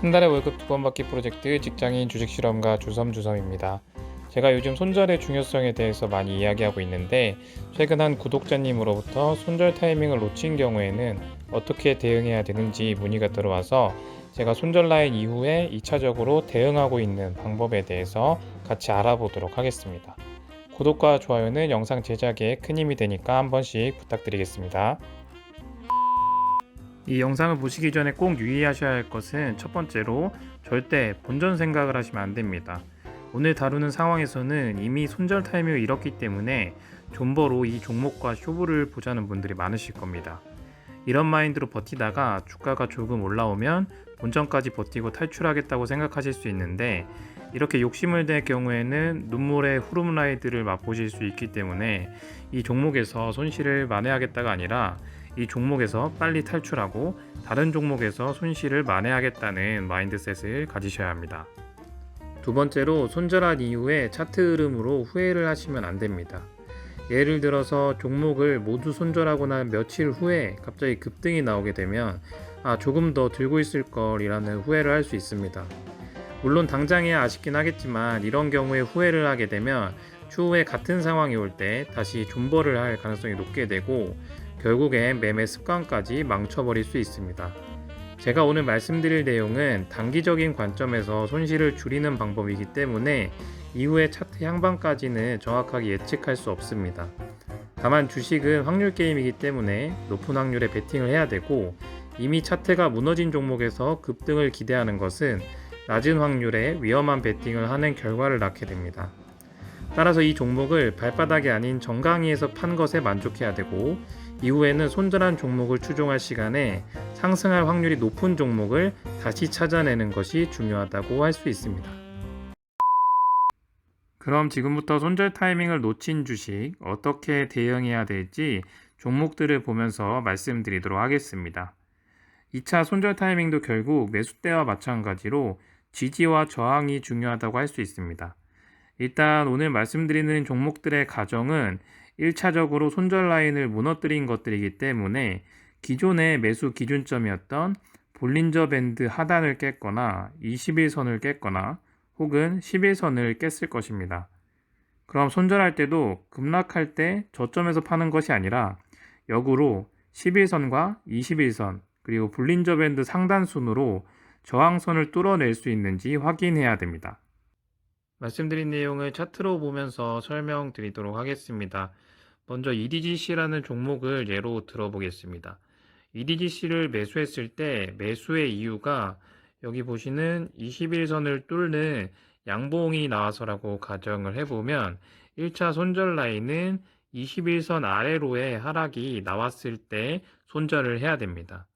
한 달에 월급 2번 받기 프로젝트 직장인 주식 실험가 주섬주섬입니다. 제가 요즘 손절의 중요성에 대해서 많이 이야기하고 있는데 최근 한 구독자님으로부터 손절 타이밍을 놓친 경우에는 어떻게 대응해야 되는지 문의가 들어와서 제가 손절 라인 이후에 2차적으로 대응하고 있는 방법에 대해서 같이 알아보도록 하겠습니다. 구독과 좋아요는 영상 제작에 큰 힘이 되니까 한 번씩 부탁드리겠습니다. 이 영상을 보시기 전에 꼭 유의하셔야 할 것은 첫 번째로 절대 본전 생각을 하시면 안 됩니다. 오늘 다루는 상황에서는 이미 손절 타이밍을 잃었기 때문에 존버로 이 종목과 쇼부를 보자는 분들이 많으실 겁니다. 이런 마인드로 버티다가 주가가 조금 올라오면 본전까지 버티고 탈출하겠다고 생각하실 수 있는데 이렇게 욕심을 낼 경우에는 눈물의 후름라이드를 맛보실 수 있기 때문에 이 종목에서 손실을 만회하겠다가 아니라 이 종목에서 빨리 탈출하고 다른 종목에서 손실을 만회하겠다는 마인드셋을 가지셔야 합니다. 두 번째로 손절한 이후에 차트 흐름으로 후회를 하시면 안 됩니다. 예를 들어서 종목을 모두 손절하고 난 며칠 후에 갑자기 급등이 나오게 되면 조금 더 들고 있을 걸이라는 후회를 할 수 있습니다. 물론 당장이야 아쉽긴 하겠지만 이런 경우에 후회를 하게 되면 추후에 같은 상황이 올 때 다시 존버를 할 가능성이 높게 되고 결국엔 매매 습관까지 망쳐버릴 수 있습니다. 제가 오늘 말씀드릴 내용은 단기적인 관점에서 손실을 줄이는 방법이기 때문에 이후의 차트 향방까지는 정확하게 예측할 수 없습니다. 다만 주식은 확률 게임이기 때문에 높은 확률에 베팅을 해야 되고 이미 차트가 무너진 종목에서 급등을 기대하는 것은 낮은 확률에 위험한 베팅을 하는 결과를 낳게 됩니다. 따라서 이 종목을 발바닥이 아닌 정강이에서 판 것에 만족해야 되고 이후에는 손절한 종목을 추종할 시간에 상승할 확률이 높은 종목을 다시 찾아내는 것이 중요하다고 할 수 있습니다. 그럼 지금부터 손절 타이밍을 놓친 주식 어떻게 대응해야 될지 종목들을 보면서 말씀드리도록 하겠습니다. 2차 손절 타이밍도 결국 매수대와 마찬가지로 지지와 저항이 중요하다고 할 수 있습니다. 일단 오늘 말씀드리는 종목들의 가정은 1차적으로 손절 라인을 무너뜨린 것들이기 때문에 기존의 매수 기준점이었던 볼린저 밴드 하단을 깼거나 21선을 깼거나 혹은 11선을 깼을 것입니다. 그럼 손절할 때도 급락할 때 저점에서 파는 것이 아니라 역으로 11선과 21선 그리고 볼린저 밴드 상단순으로 저항선을 뚫어낼 수 있는지 확인해야 됩니다. 말씀드린 내용을 차트로 보면서 설명드리도록 하겠습니다. 먼저 EDGC라는 종목을 예로 들어보겠습니다. EDGC를 매수했을 때 매수의 이유가 여기 보시는 21선을 뚫는 양봉이 나와서라고 가정을 해보면 1차 손절 라인은 21선 아래로의 하락이 나왔을 때 손절을 해야 됩니다.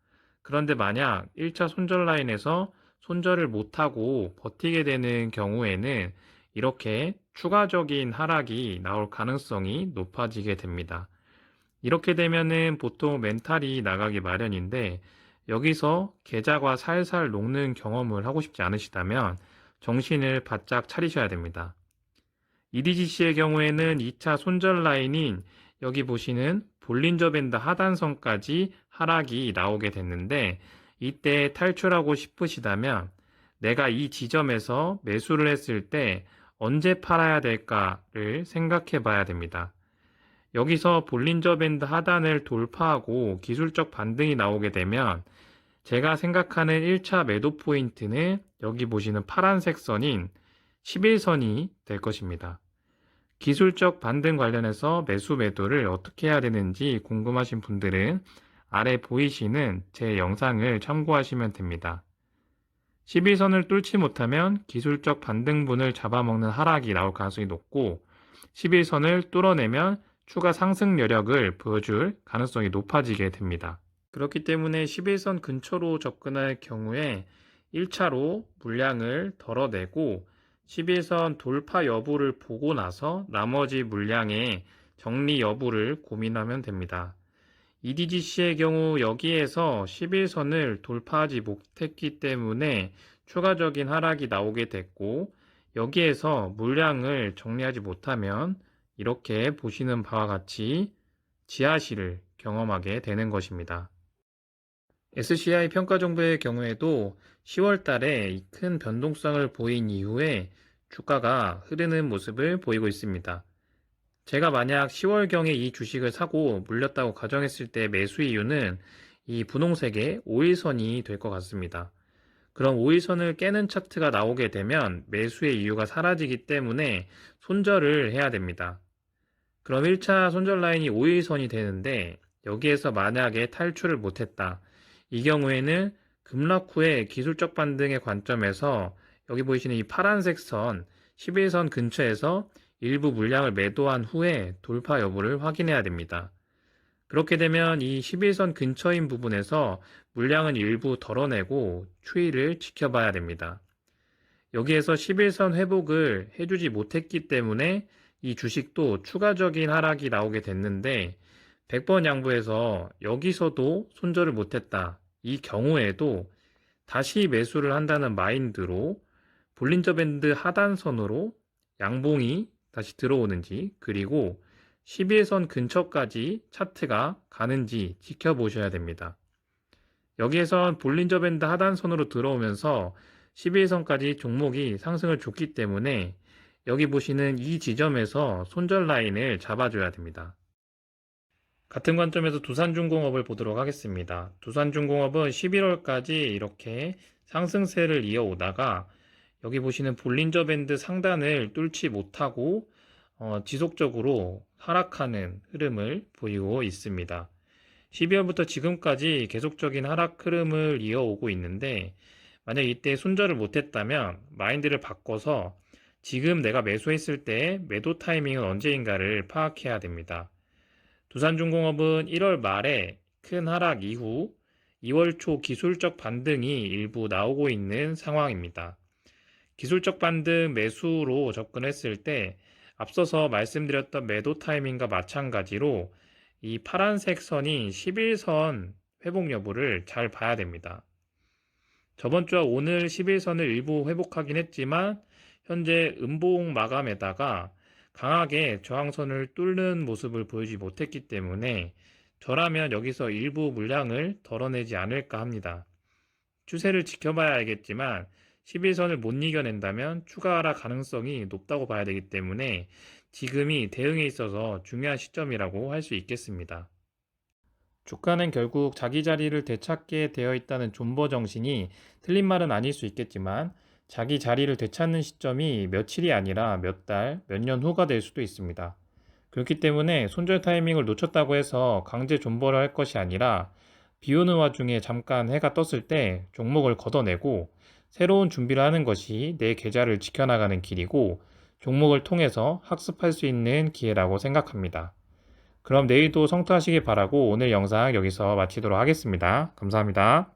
그런데 만약 1차 손절 라인에서 손절을 못하고 버티게 되는 경우에는 이렇게 추가적인 하락이 나올 가능성이 높아지게 됩니다. 이렇게 되면은 보통 멘탈이 나가기 마련인데 여기서 계좌가 살살 녹는 경험을 하고 싶지 않으시다면 정신을 바짝 차리셔야 됩니다. EDGC의 경우에는 2차 손절 라인인 여기 보시는 볼린저 밴드 하단선까지 하락이 나오게 됐는데 이때 탈출하고 싶으시다면 내가 이 지점에서 매수를 했을 때 언제 팔아야 될까를 생각해 봐야 됩니다. 여기서 볼린저 밴드 하단을 돌파하고 기술적 반등이 나오게 되면 제가 생각하는 1차 매도 포인트는 여기 보시는 파란색 선인 11선이 될 것입니다. 기술적 반등 관련해서 매수 매도를 어떻게 해야 되는지 궁금하신 분들은 아래 보이시는 제 영상을 참고하시면 됩니다. 11선을 뚫지 못하면 기술적 반등분을 잡아먹는 하락이 나올 가능성이 높고 11선을 뚫어내면 추가 상승 여력을 보여줄 가능성이 높아지게 됩니다. 그렇기 때문에 11선 근처로 접근할 경우에 1차로 물량을 덜어내고 11선 돌파 여부를 보고 나서 나머지 물량의 정리 여부를 고민하면 됩니다. EDGC의 경우 여기에서 11선을 돌파하지 못했기 때문에 추가적인 하락이 나오게 됐고 여기에서 물량을 정리하지 못하면 이렇게 보시는 바와 같이 지하실을 경험하게 되는 것입니다. SCI 평가 정보의 경우에도 10월 달에 이 큰 변동성을 보인 이후에 주가가 흐르는 모습을 보이고 있습니다. 제가 만약 10월경에 이 주식을 사고 물렸다고 가정했을 때 매수 이유는 이 분홍색의 5일선이 될 것 같습니다. 그럼 5일선을 깨는 차트가 나오게 되면 매수의 이유가 사라지기 때문에 손절을 해야 됩니다. 그럼 1차 손절 라인이 5일선이 되는데 여기에서 만약에 탈출을 못했다. 이 경우에는 급락 후에 기술적 반등의 관점에서 여기 보이시는 이 파란색 선 11선 근처에서 일부 물량을 매도한 후에 돌파 여부를 확인해야 됩니다. 그렇게 되면 이 11선 근처인 부분에서 물량은 일부 덜어내고 추이를 지켜봐야 됩니다. 여기에서 11선 회복을 해주지 못했기 때문에 이 주식도 추가적인 하락이 나오게 됐는데 100번 양보해서 여기서도 손절을 못했다. 이 경우에도 다시 매수를 한다는 마인드로 볼린저 밴드 하단선으로 양봉이 다시 들어오는지 그리고 11선 근처까지 차트가 가는지 지켜보셔야 됩니다. 여기에선 볼린저 밴드 하단선으로 들어오면서 11선까지 종목이 상승을 줬기 때문에 여기 보시는 이 지점에서 손절 라인을 잡아줘야 됩니다. 같은 관점에서 두산중공업을 보도록 하겠습니다. 두산중공업은 11월까지 이렇게 상승세를 이어오다가 여기 보시는 볼린저 밴드 상단을 뚫지 못하고 지속적으로 하락하는 흐름을 보이고 있습니다. 12월부터 지금까지 계속적인 하락 흐름을 이어오고 있는데 만약 이때 손절을 못했다면 마인드를 바꿔서 지금 내가 매수했을 때 매도 타이밍은 언제인가를 파악해야 됩니다. 두산중공업은 1월 말에 큰 하락 이후 2월 초 기술적 반등이 일부 나오고 있는 상황입니다. 기술적 반등 매수로 접근했을 때 앞서서 말씀드렸던 매도 타이밍과 마찬가지로 이 파란색 선이 11선 회복 여부를 잘 봐야 됩니다. 저번 주와 오늘 11선을 일부 회복하긴 했지만 현재 음봉 마감에다가 강하게 저항선을 뚫는 모습을 보이지 못했기 때문에 저라면 여기서 일부 물량을 덜어내지 않을까 합니다. 추세를 지켜봐야 알겠지만 11선을 못 이겨낸다면 추가 하락 가능성이 높다고 봐야 되기 때문에 지금이 대응에 있어서 중요한 시점이라고 할 수 있겠습니다. 주가는 결국 자기 자리를 되찾게 되어 있다는 존버 정신이 틀린 말은 아닐 수 있겠지만 자기 자리를 되찾는 시점이 며칠이 아니라 몇 달, 몇 년 후가 될 수도 있습니다. 그렇기 때문에 손절 타이밍을 놓쳤다고 해서 강제 존버를 할 것이 아니라 비 오는 와중에 잠깐 해가 떴을 때 종목을 걷어내고 새로운 준비를 하는 것이 내 계좌를 지켜나가는 길이고 종목을 통해서 학습할 수 있는 기회라고 생각합니다. 그럼 내일도 성투하시길 바라고 오늘 영상 여기서 마치도록 하겠습니다. 감사합니다.